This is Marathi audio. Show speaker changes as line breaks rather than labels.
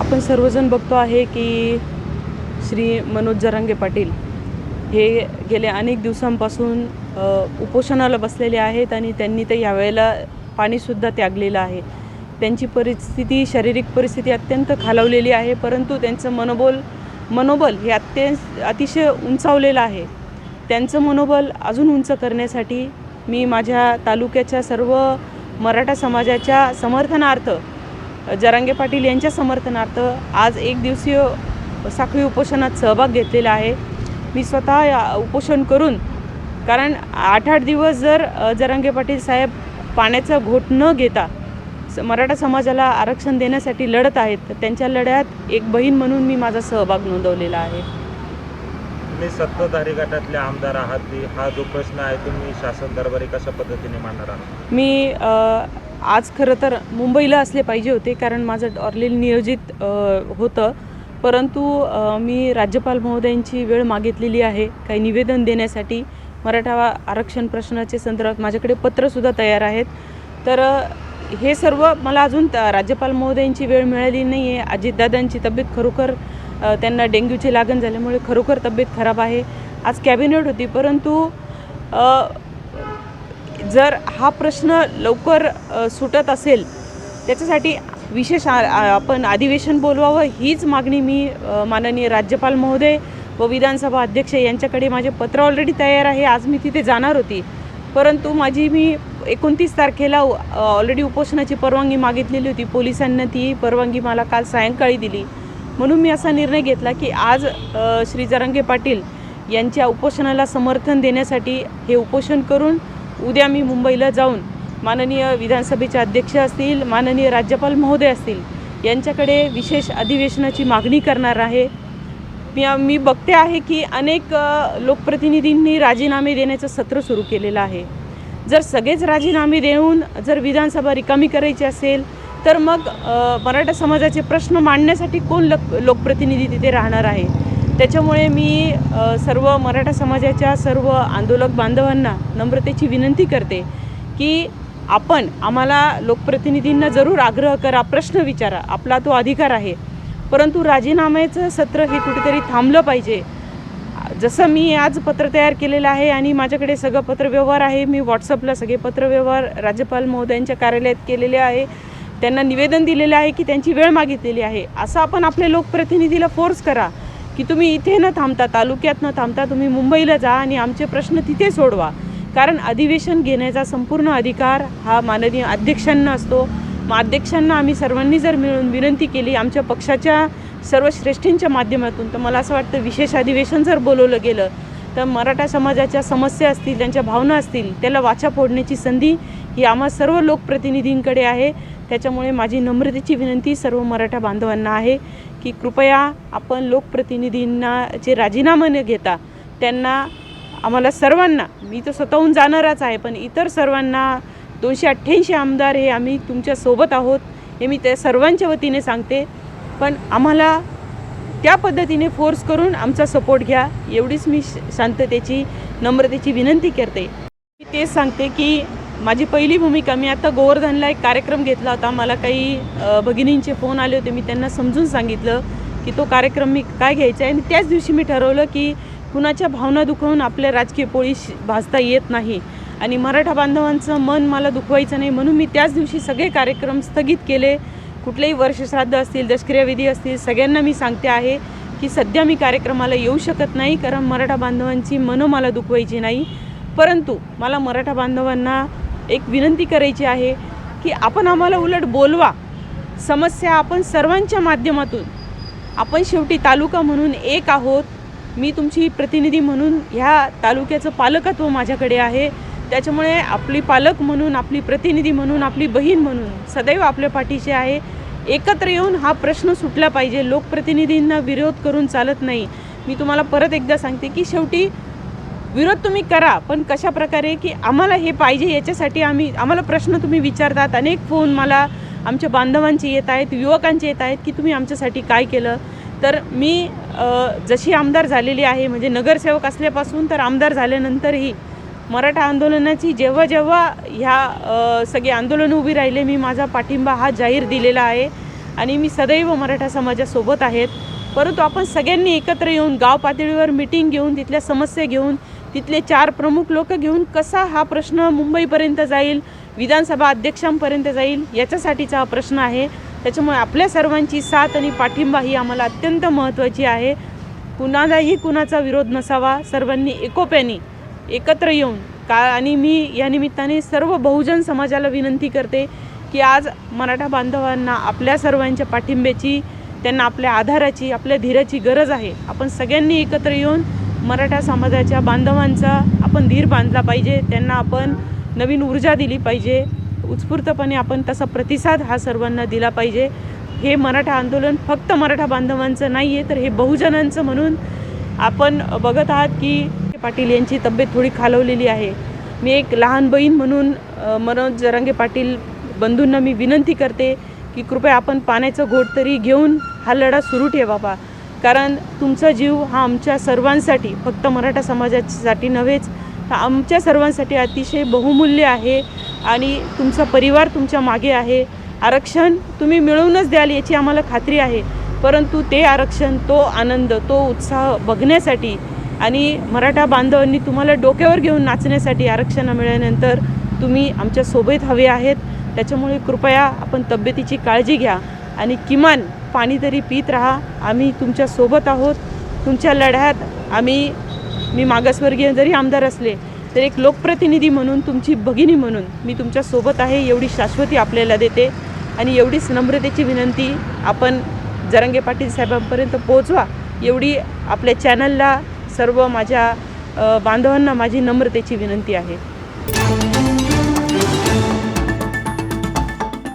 आपण सर्वजण बघतो आहे की श्री मनोज जरांगे पाटील हे गेले अनेक दिवसांपासून उपोषणाला बसलेले आहेत आणि त्यांनी तर यावेळेला पाणीसुद्धा त्यागलेलं आहे। त्यांची परिस्थिती, शारीरिक परिस्थिती अत्यंत खालावलेली आहे, परंतु त्यांचं मनोबल हे अतिशय उंचावलेलं आहे। त्यांचं मनोबल अजून उंच करण्यासाठी मी माझ्या तालुक्याच्या सर्व मराठा समाजाच्या समर्थनार्थ, जरांगे पाटील यांच्या समर्थनार्थ आज एक दिवसीय साखळी उपोषणात सहभाग घेतलेला आहे। मी स्वतः उपोषण करून, कारण 8-8 दिवस जर जरांगे पाटील साहेब पाण्याचा घोट न घेता मराठा समाजाला आरक्षण देण्यासाठी लढत आहेत, तर त्यांच्या लढ्यात एक बहीण म्हणून मी माझा सहभाग नोंदवलेला आहे।
तुम्ही सत्ताधारी गटातले आमदार आहात, हा जो प्रश्न आहे तुम्ही शासन दरबारी कशा पद्धतीने मांडणार आहात?
मी आज खरं तर मुंबईला असले पाहिजे होते, कारण माझं ऑर्लिल नियोजित होतं, परंतु मी राज्यपाल महोदयांची वेळ मागितलेली आहे काही निवेदन देण्यासाठी। मराठा आरक्षण प्रश्नाचे संदर्भात माझ्याकडे पत्रसुद्धा तयार आहेत। तर हे सर्व मला अजून राज्यपाल महोदयांची वेळ मिळाली नाही आहे। अजितदादांची तब्येत खरोखर, त्यांना डेंग्यूची लागण झाल्यामुळे खरोखर तब्येत खराब आहे। आज कॅबिनेट होती, परंतु जर हा प्रश्न लवकर सुटत असेल त्याच्यासाठी विशेष आपण अधिवेशन बोलवावं, हीच मागणी मी माननीय राज्यपाल महोदय व विधानसभा अध्यक्ष यांच्याकडे माझे पत्र ऑलरेडी तयार आहे। आज मी तिथे जाणार होती, परंतु मी 29 तारखेला ऑलरेडी उपोषणाची परवानगी मागितलेली होती। पोलिसांनी ती परवानगी मला काल सायंकाळी दिली, म्हणून मी असा निर्णय घेतला की आज श्री जरांगे पाटील यांच्या उपोषणाला समर्थन देण्यासाठी हे उपोषण करून उद्या मी मुंबईला जाऊन माननीय विधानसभेचे अध्यक्ष असतील, माननीय राज्यपाल महोदय असतील यांच्याकडे विशेष अधिवेशनाची मागणी करणार आहे। मी बघते आहे की अनेक लोकप्रतिनिधींनी राजीनामे देण्याचं सत्र सुरू केलेलं आहे। जर सगळेच राजीनामे देऊन जर विधानसभा रिकामी करायची असेल तर मग मराठा समाजाचे प्रश्न मांडण्यासाठी कोण लोकप्रतिनिधी तिथे राहणार आहे? त्याच्यामुळे मी सर्व मराठा समाजाच्या सर्व आंदोलक बांधवांना नम्रतेची विनंती करते की आम्हाला लोकप्रतिनिधींना जरूर आग्रह करा, प्रश्न विचारा, आपला तो अधिकार आहे, परंतु राजीनाम्याचं सत्र हे कुठेतरी थांबलं पाहिजे। जसं मी आज पत्र तयार केलेलं आहे आणि माझ्याकडे सगळं पत्रव्यवहार आहे, मी व्हॉट्सअपला सगळे पत्रव्यवहार राज्यपाल महोदयांच्या कार्यालयात केलेले आहे, त्यांना निवेदन दिलेलं आहे की त्यांची वेळ मागितलेली आहे। असं आपण आपल्या लोकप्रतिनिधीला फोर्स करा की तुम्ही इथे न थांबता, तालुक्यात न थांबता तुम्ही मुंबईला जा आणि आमचे प्रश्न तिथे सोडवा, कारण अधिवेशन घेण्याचा संपूर्ण अधिकार हा माननीय अध्यक्षांना असतो। मग अध्यक्षांना आम्ही सर्वांनी जर मिळून विनंती केली आमच्या पक्षाच्या सर्व श्रेष्ठींच्या माध्यमातून, तर मला असं वाटतं विशेष अधिवेशन जर बोलवलं गेलं तर मराठा समाजाच्या समस्या असतील, त्यांच्या भावना असतील, त्याला वाचा फोडण्याची संधी ही आम्हा सर्व लोकप्रतिनिधींकडे आहे। त्याच्यामुळे माझी नम्रतेची विनंती सर्व मराठा बांधवांना आहे की कृपया आपण लोकप्रतिनिधींना जे राजीनामा न घेता त्यांना, आम्हाला सर्वांना, मी तर स्वतःहून जाणारच आहे, पण इतर सर्वांना 288 आमदार हे आम्ही तुमच्यासोबत आहोत हे मी त्या सर्वांच्या वतीने सांगते, पण आम्हाला त्या पद्धतीने फोर्स करून आमचा सपोर्ट घ्या, एवढीच मी शांततेची, नम्रतेची विनंती करते। मी तेच सांगते की माझी पहिली भूमिका, मी आता गोवर्धनला एक कार्यक्रम घेतला होता, मला काही भगिनींचे फोन आले होते, मी त्यांना समजून सांगितलं की तो कार्यक्रम मी काय घ्यायचा आहे, आणि त्याच दिवशी मी ठरवलं की कुणाच्या भावना दुखवून आपल्या राजकीय पोळी भाजता येत नाही आणि मराठा बांधवांचं मन मला दुखवायचं नाही, म्हणून मी त्याच दिवशी सगळे कार्यक्रम स्थगित केले। कुठलेही वर्षश्राद्ध असतील, दशक्रियाविधी असतील, सगळ्यांना मी सांगते आहे की सध्या मी कार्यक्रमाला येऊ शकत नाही, कारण मराठा बांधवांची मनं मला दुखवायची नाही। परंतु मला मराठा बांधवांना एक विनंती करायची आहे की आम्हाला उलट बोलवा, समस्या आपण सर्वांच्या माध्यमातून, आपण शेवटी तालुका म्हणून एक आहोत, मी तुमची प्रतिनिधी म्हणून ह्या तालुक्याचं पालकत्व माझ्याकडे आहे, त्याच्यामुळे आपली पालक म्हणून, आपली प्रतिनिधी म्हणून, आपली बहीण म्हणून सदैव आपल्या पाठीशी आहे। एकत्र येऊन हा प्रश्न सुटला पाहिजे, लोकप्रतिनिधींना विरोध करून चालत नाही। मी तुम्हाला परत एकदा सांगते की शेवटी विरोध तुम्ही करा, पण कशा प्रकारे की आम्हाला हे पाहिजे याच्यासाठी आम्हाला प्रश्न तुम्ही विचारतात। अनेक फोन मला आमच्या बांधवांचे येत आहेत, युवकांचे येत आहेत की तुम्ही आमच्यासाठी काय केलं। तर मी जशी आमदार झालेली आहे, म्हणजे नगरसेवक असल्यापासून तर आमदार झाल्यानंतरही मराठा आंदोलनाची जेव्हा जेव्हा ह्या सगळे आंदोलन उभी राहिले, मी माझा पाठिंबा हा जाहीर दिलेला आहे आणि मी सदैव मराठा समाजासोबत आहेत. परंतु आपण सगळ्यांनी एकत्र येऊन गाव पातळीवर मिटिंग घेऊन तिथल्या समस्या घेऊन तिथले 4 प्रमुख लोक घेऊन कसा हा प्रश्न मुंबईपर्यंत जाईल, विधानसभा अध्यक्षांपर्यंत जाईल, याच्यासाठीचा हा प्रश्न आहे. त्याच्यामुळे आपल्या सर्वांची साथ आणि पाठिंबा ही आम्हाला अत्यंत महत्त्वाची आहे. कुणालाही कुणाचा विरोध नसावा, सर्वांनी एकोप्याने एकत्र येऊन आणि मी या निमित्ताने सर्व बहुजन समाजाला विनंती करते की आज मराठा बांधवांना आपल्या सर्वांच्या पाठिंब्याची, त्यांना आपल्या आधाराची, आपल्या धीराची गरज आहे. आपण सगळ्यांनी एकत्र येऊन मराठा समाजाच्या बांधवांचा आपण धीर बांधला पाहिजे, त्यांना आपण नवीन ऊर्जा दिली पाहिजे. उत्स्फूर्तपणे आपण तसा प्रतिसाद हा सर्वांना दिला पाहिजे. हे मराठा आंदोलन फक्त मराठा बांधवांचं नाही आहे, तर हे बहुजनांचं. म्हणून आपण बघत आहात की पाटील यांची तब्येत थोडी खालवलेली आहे. मी एक लहान बहीण म्हणून मनोज जरांगे पाटील बंधूंना मी विनंती करते की कृपया आपण पाण्याचं घोट तरी घेऊन हा लढा सुरू ठेवावा. कारण तुमचा जीव हा आमच्या सर्वांसाठी, फक्त मराठा समाजासाठी नव्हेच, हा आमच्या सर्वांसाठी अतिशय बहुमूल्य आहे. आणि तुमचा परिवार तुमच्या मागे आहे. आरक्षण तुम्ही मिळवूनच द्याल याची आम्हाला खात्री आहे. परंतु ते आरक्षण, तो आनंद, तो उत्साह बघण्यासाठी आणि मराठा बांधवांनी तुम्हाला डोक्यावर घेऊन नाचण्यासाठी आरक्षण मिळाल्यानंतर तुम्ही आमच्या सोबत हवे आहेत. त्याच्यामुळे कृपया आपण तब्येतीची काळजी घ्या आणि किमान पाणी तरी पीत राहा. आम्ही तुमच्या सोबत आहोत. तुमच्या लढ्यात मी मागासवर्गीय जरी आमदार असले तर एक लोकप्रतिनिधी म्हणून, तुमची भगिनी म्हणून मी तुमच्या सोबत आहे, एवढी शाश्वती आपल्याला देते. आणि एवढीच नम्रतेची विनंती आपण जरांगे पाटील साहेबांपर्यंत पोहोचवा, एवढी आपल्या चॅनलला सर्व माझ्या बांधवांना माझी नम्रतेची विनंती आहे.